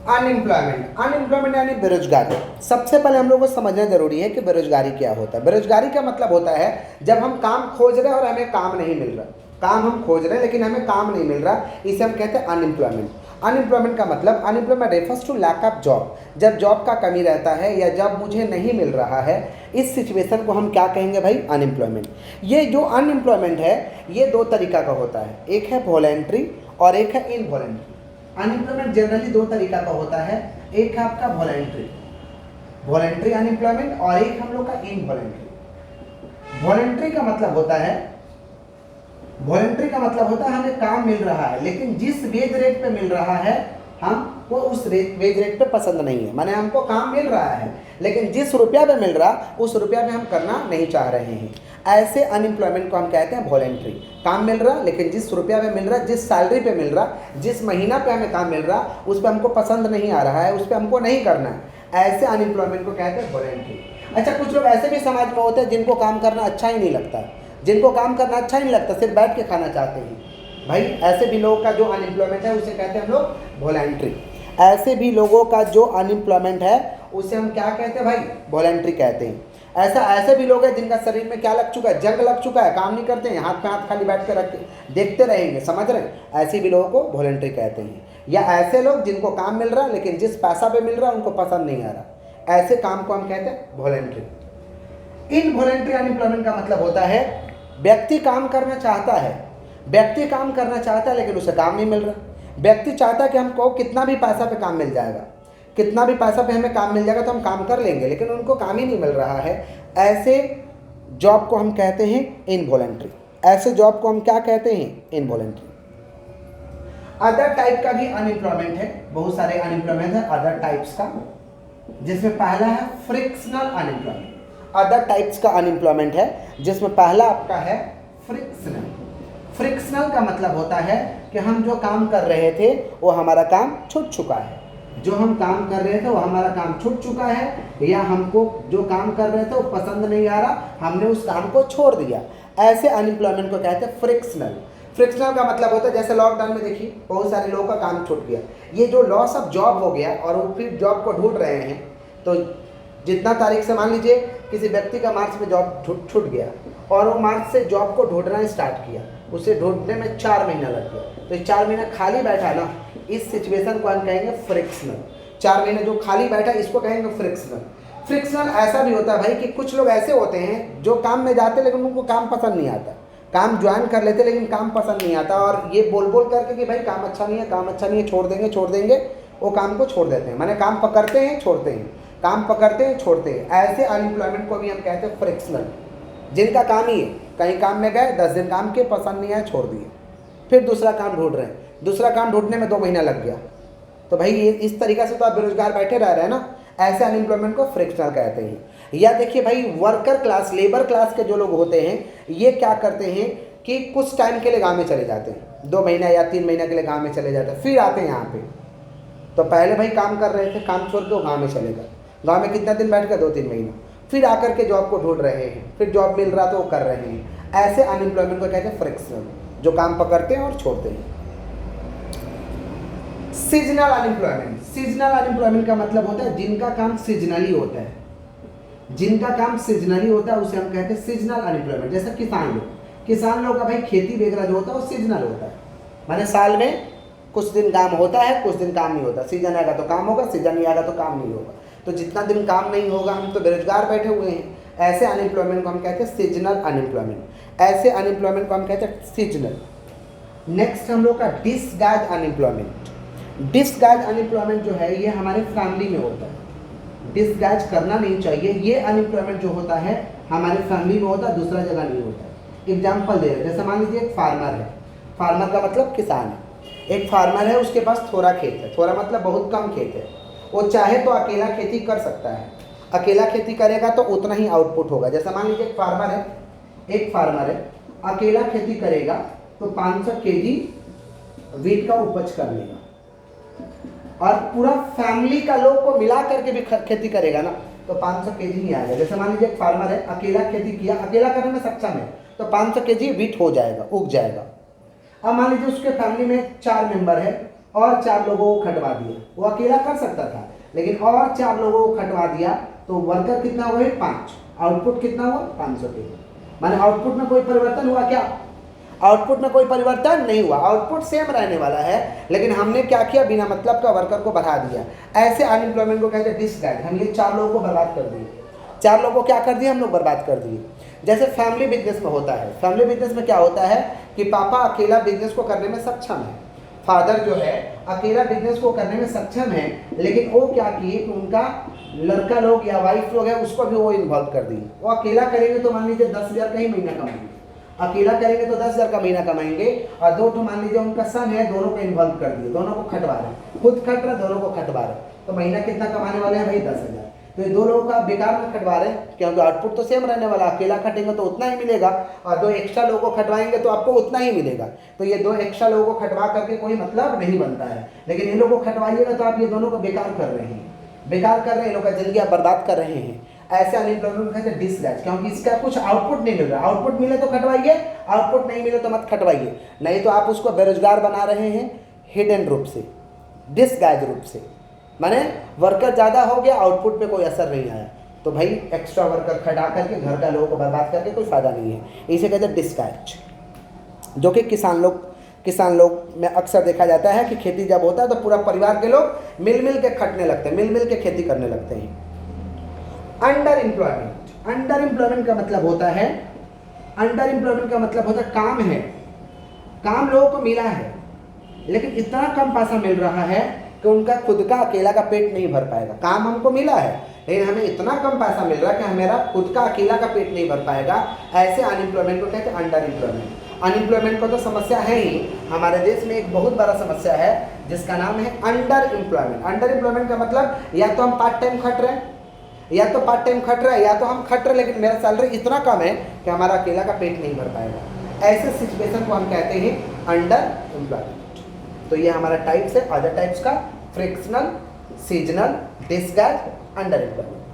Unemployment, unemployment यानी बेरोजगारी। सबसे पहले हम लोगों को समझना जरूरी है कि बेरोजगारी क्या होता है। बेरोजगारी का मतलब होता है जब हम काम खोज रहे हैं और हमें काम नहीं मिल रहा। काम हम खोज रहे हैं लेकिन हमें काम नहीं मिल रहा, इसे हम कहते हैं अनएम्प्लॉयमेंट। अनएम्प्लॉयमेंट का मतलब, unemployment refers to lack of job. जब जॉब का कमी रहता है या जब मुझे नहीं मिल रहा है, इस सिचुएशन को हम क्या कहेंगे भाई? अनएम्प्लॉयमेंट। ये जो अनएम्प्लॉयमेंट है ये दो तरीका का होता है, एक है वॉलेंट्री और एक है इनवॉलेंट्री। अनएम्प्लॉयमेंट जनरली दो तरीका का होता है, एक है आपका वॉलेंट्री, वॉलेंट्री अनएम्प्लॉयमेंट, और एक हम लोग का इनवॉलेंट्री। वॉलेंट्री का मतलब होता है, वॉलेंट्री का मतलब होता है हमें काम मिल रहा है लेकिन जिस वेज रेट पे मिल रहा है हमको उस वेज रेट पे पसंद नहीं है। माने हमको काम मिल रहा है लेकिन जिस रुपया पे मिल रहा उस रुपया पे हम करना नहीं चाह रहे हैं, ऐसे अनएम्प्लॉयमेंट को हम कहते हैं वॉलेंट्री। काम मिल रहा लेकिन जिस रुपया पे मिल रहा, जिस सैलरी पे मिल रहा, जिस महीना पे हमें काम मिल रहा उस पर हमको पसंद नहीं आ रहा है, उस पर हमको नहीं करना है, ऐसे अनएम्प्लॉयमेंट को कहते हैं वॉलेंट्री। अच्छा, कुछ लोग ऐसे भी समाज में होते हैं जिनको काम करना अच्छा ही नहीं लगता, जिनको काम करना अच्छा ही नहीं लगता, सिर्फ बैठ के खाना चाहते हैं भाई, ऐसे भी लोगों का जो अनएम्प्लॉयमेंट है उसे कहते हैं हम लोग वॉलेंट्री। ऐसे भी लोगों का जो अनएम्प्लॉयमेंट है उसे हम क्या कहते हैं भाई? वॉलेंट्री कहते हैं। ऐसे भी लोग हैं जिनका शरीर में क्या लग चुका है? जंग लग चुका है, काम नहीं करते हैं, हाथ पे हाथ खाली बैठ कर रख के देखते रहेंगे, समझ रहे हैं? ऐसे भी लोगों को वॉलेंट्री कहते हैं। या ऐसे लोग जिनको काम मिल रहा है लेकिन जिस पैसा पे मिल रहा है उनको पसंद नहीं आ रहा, ऐसे काम को हम कहते हैं वॉलेंट्री। इनवॉलेंट्री अनएम्प्लॉयमेंट का मतलब होता है व्यक्ति काम करना चाहता है, व्यक्ति काम करना चाहता है लेकिन उसे काम नहीं मिल रहा। व्यक्ति चाहता है कि हमको कितना भी पैसा पे काम मिल जाएगा, कितना भी पैसा पे हमें काम मिल जाएगा तो हम काम कर लेंगे, लेकिन उनको काम ही नहीं मिल रहा है, ऐसे जॉब को हम कहते हैं इनवॉलेंट्री। ऐसे जॉब को हम क्या कहते हैं? इनवॉलेंट्री। अदर टाइप का भी अनएम्प्लॉयमेंट है, बहुत सारे अनएम्प्लॉयमेंट है अदर टाइप्स का, जिसमें पहला है फ्रिक्शनल अनएम्प्लॉयमेंट। अदर टाइप्स का अनएम्प्लॉयमेंट है जिसमें पहला आपका है फ्रिक्शनल। फ्रिक्शनल का मतलब होता है कि हम जो काम कर रहे थे वो हमारा काम छूट चुका है, जो हम काम कर रहे थे वो हमारा काम छूट चुका है, या हमको जो काम कर रहे थे वो पसंद नहीं आ रहा, हमने उस काम को छोड़ दिया, ऐसे अनएम्प्लॉयमेंट को कहते हैं फ्रिक्शनल। फ्रिक्शनल का मतलब होता है जैसे लॉकडाउन में देखिए बहुत सारे लोगों का काम छूट गया, ये जो लॉस ऑफ जॉब हो गया और वो फिर जॉब को ढूंढ रहे हैं, तो जितना तारीख से मान लीजिए किसी व्यक्ति का मार्च में जॉब छूट गया और वो मार्च से जॉब को ढूंढना स्टार्ट किया, उसे ढूंढने में 4 महीना लग गया, तो 4 महीना खाली बैठा ना, इस सिचुएशन को हम कहेंगे फ्रिक्शनल। 4 महीने जो खाली बैठा इसको कहेंगे फ्रिक्शनल। फ्रिक्शनल ऐसा भी होता है भाई कि कुछ लोग ऐसे होते हैं जो काम में जाते लेकिन उनको काम पसंद नहीं आता, काम ज्वाइन कर लेते लेकिन काम पसंद नहीं आता, और ये बोल बोल करके कि भाई काम अच्छा नहीं है, काम अच्छा नहीं है, छोड़ देंगे, वो काम को छोड़ देते हैं। माने काम पकड़ते हैं छोड़ते हैं, काम पकड़ते हैं छोड़ते हैं, ऐसे अनएम्प्लॉयमेंट को भी हम कहते हैं फ्रिक्शनल। जिनका काम ही है, कहीं काम में गए 10 दिन काम के, पसंद नहीं आया छोड़ दिए, फिर दूसरा काम ढूंढ रहे हैं, दूसरा काम ढूंढने में 2 महीना लग गया, तो भाई ये इस तरीक़े से तो आप बेरोजगार बैठे रह रहे हैं ना, ऐसे अनएम्प्लॉयमेंट को फ्रिक्शनल कहते हैं। या देखिए भाई वर्कर क्लास, लेबर क्लास के जो लोग होते हैं ये क्या करते हैं कि कुछ टाइम के लिए गाँव में चले जाते हैं, 2 महीना या 3 महीना के लिए गाँव में चले जाते हैं, फिर आते हैं यहाँ पे। तो पहले भाई काम कर रहे थे, काम छोड़ के गाँव में चले गए, गाँव में कितना दिन बैठ गए? 2-3 महीना, फिर आकर के जॉब को ढूंढ रहे हैं, फिर जॉब मिल रहा तो वो कर रहे हैं, ऐसे अनएम्प्लॉयमेंट को कहते हैं फ्रिक्शनल, जो काम पकड़ते हैं और छोड़ते हैं। सीजनल अनएम्प्लॉयमेंट, सीजनल अनएम्प्लॉयमेंट का मतलब होता है जिनका काम सीजनली होता है, जिनका काम सीजनली होता है उसे हम कहते हैं सीजनल अनएम्प्लॉयमेंट। जैसे किसान लोग का भाई खेती वगैरह जो होता है वो सीजनल होता है, माने साल में कुछ दिन काम होता है, कुछ दिन काम नहीं होता, सीजन आएगा तो काम होगा, सीजन नहीं आएगा तो काम नहीं होगा, तो जितना दिन काम नहीं होगा हम तो बेरोजगार बैठे हुए हैं, ऐसे अनएम्प्लॉयमेंट को हम कहते हैं सीजनल अनएम्प्लॉयमेंट, ऐसे अनएम्प्लॉयमेंट को हम कहते हैं सीजनल। नेक्स्ट हम लोग का डिसगाइज अनएम्प्लॉयमेंट। डिसगाइज अनएम्प्लॉयमेंट जो है ये हमारे फैमिली में होता है, डिसगाइज करना नहीं चाहिए, ये अनएम्प्लॉयमेंट जो होता है हमारे फैमिली में होता है, दूसरा जगह नहीं होता है। एग्जाम्पल दे रहे, जैसे मान लीजिए एक फार्मर है, फार्मर का मतलब किसान है, एक फार्मर है उसके पास थोड़ा खेत है, थोड़ा मतलब बहुत कम खेत है, वो चाहे तो अकेला खेती कर सकता है, अकेला खेती करेगा तो उतना ही आउटपुट होगा। जैसे मान लीजिए एक फार्मर है अकेला खेती करेगा तो 500 केजी वीट का उपज कर लेगा, और पूरा फैमिली का लोग को मिला करके भी खेती करेगा ना तो 500 केजी ही आएगा। जैसे मान लीजिए एक फार्मर है अकेला खेती किया, अकेला करने में सक्षम है तो 500 केजी वीट हो जाएगा, उग जाएगा। अब मान लीजिए उसके फैमिली में 4 मेंबर है, और 4 लोगों को खटवा दिया, वो अकेला कर सकता था, लेकिन और 4 लोगों को खटवा दिया तो वर्कर कितना हुआ है 5, आउटपुट कितना हुआ 500 किलो। माने आउटपुट में कोई परिवर्तन हुआ क्या? आउटपुट में कोई परिवर्तन नहीं हुआ, आउटपुट सेम रहने वाला है, लेकिन हमने क्या किया, बिना मतलब का वर्कर को बढ़ा दिया। ऐसे अनएम्प्लॉयमेंट को कहते हैं डिसगाइज। हम ये 4 लोगों को बर्बाद कर दिए, 4 लोगों को क्या कर दिया हम लोग, बर्बाद कर दिए। जैसे फैमिली बिजनेस में होता है, फैमिली बिजनेस में क्या होता है कि पापा अकेला बिजनेस को करने में सक्षम है, फादर जो है अकेला बिजनेस को करने में सक्षम है, लेकिन वो क्या किए कि उनका लड़का लोग या वाइफ लोग है उसको भी वो इन्वॉल्व कर दिए। वो अकेला करेंगे तो मान लीजिए 10,000 का ही महीना कमाएंगे, अकेला करेंगे तो 10,000 का महीना कमाएंगे, और 2 तो मान लीजिए उनका सन है, दोनों को इन्वॉल्व कर दिए, दोनों को खटवा रहे, खुद खट रहे दोनों को खटवा रहे, तो महीना कितना कमाने वाले हैं भाई 10,000। तो ये 2 लोगों का बेकार में खटवा रहे हैं, क्योंकि आउटपुट तो सेम रहने वाला, अकेला खटेंगे तो उतना ही मिलेगा, और 2 एक्स्ट्रा लोगों को खटवाएंगे तो आपको उतना ही मिलेगा। तो ये 2 एक्स्ट्रा लोगों को खटवा करके कोई मतलब नहीं बनता है, लेकिन इन लोगों को खटवाइएगा तो आप ये दोनों को बेकार कर रहे हैं, बेकार कर रहे हैं, इन लोगों का जिंदगी आप बर्बाद कर रहे हैं। ऐसे अनएम्प्लॉयमेंट कहते हैं डिसगाइज, क्योंकि इसका कुछ आउटपुट नहीं मिल रहा। आउटपुट मिले तो खटवाइए, आउटपुट नहीं मिले तो मत खटवाइए, नहीं तो आप उसको बेरोजगार बना रहे हैं हिडन रूप से, डिसगाइज रूप से। माने वर्कर ज़्यादा हो गया, आउटपुट पे कोई असर नहीं आया, तो भाई एक्स्ट्रा वर्कर खटा करके घर का लोगों को बर्बाद करके कोई फायदा नहीं है। इसे कहते हैं डिसगाइज, जो कि किसान लोग में अक्सर देखा जाता है कि खेती जब होता है तो पूरा परिवार के लोग मिल के खटने लगते हैं, मिल के खेती करने लगते हैं। अंडर एम्प्लॉयमेंट का मतलब होता है, अंडर एम्प्लॉयमेंट का मतलब होता है काम है, काम लोगों को मिला है, लेकिन इतना कम पैसा मिल रहा है कि उनका खुद का अकेला का पेट नहीं भर पाएगा। काम हमको मिला है, लेकिन हमें इतना कम पैसा मिल रहा है कि हमारा खुद का अकेला का पेट नहीं भर पाएगा। ऐसे अनएम्प्लॉयमेंट को कहते हैं अंडर एम्प्लॉयमेंट। अनएम्प्लॉयमेंट को तो समस्या है ही, हमारे देश में एक बहुत बड़ा समस्या है जिसका नाम है अंडर एम्प्लॉयमेंट। अंडर एम्प्लॉयमेंट का मतलब या तो हम पार्ट टाइम खट रहे हैं, या तो पार्ट टाइम खट रहे हैं, या तो हम खट रहे लेकिन मेरा सैलरी इतना कम है कि हमारा अकेला का पेट नहीं भर पाएगा। ऐसे सिचुएशन को हम कहते हैं अंडर एम्प्लॉयमेंट। तो ये हमारा टाइप्स है, अदर टाइप्स का frictional, seasonal, disguise, under employment.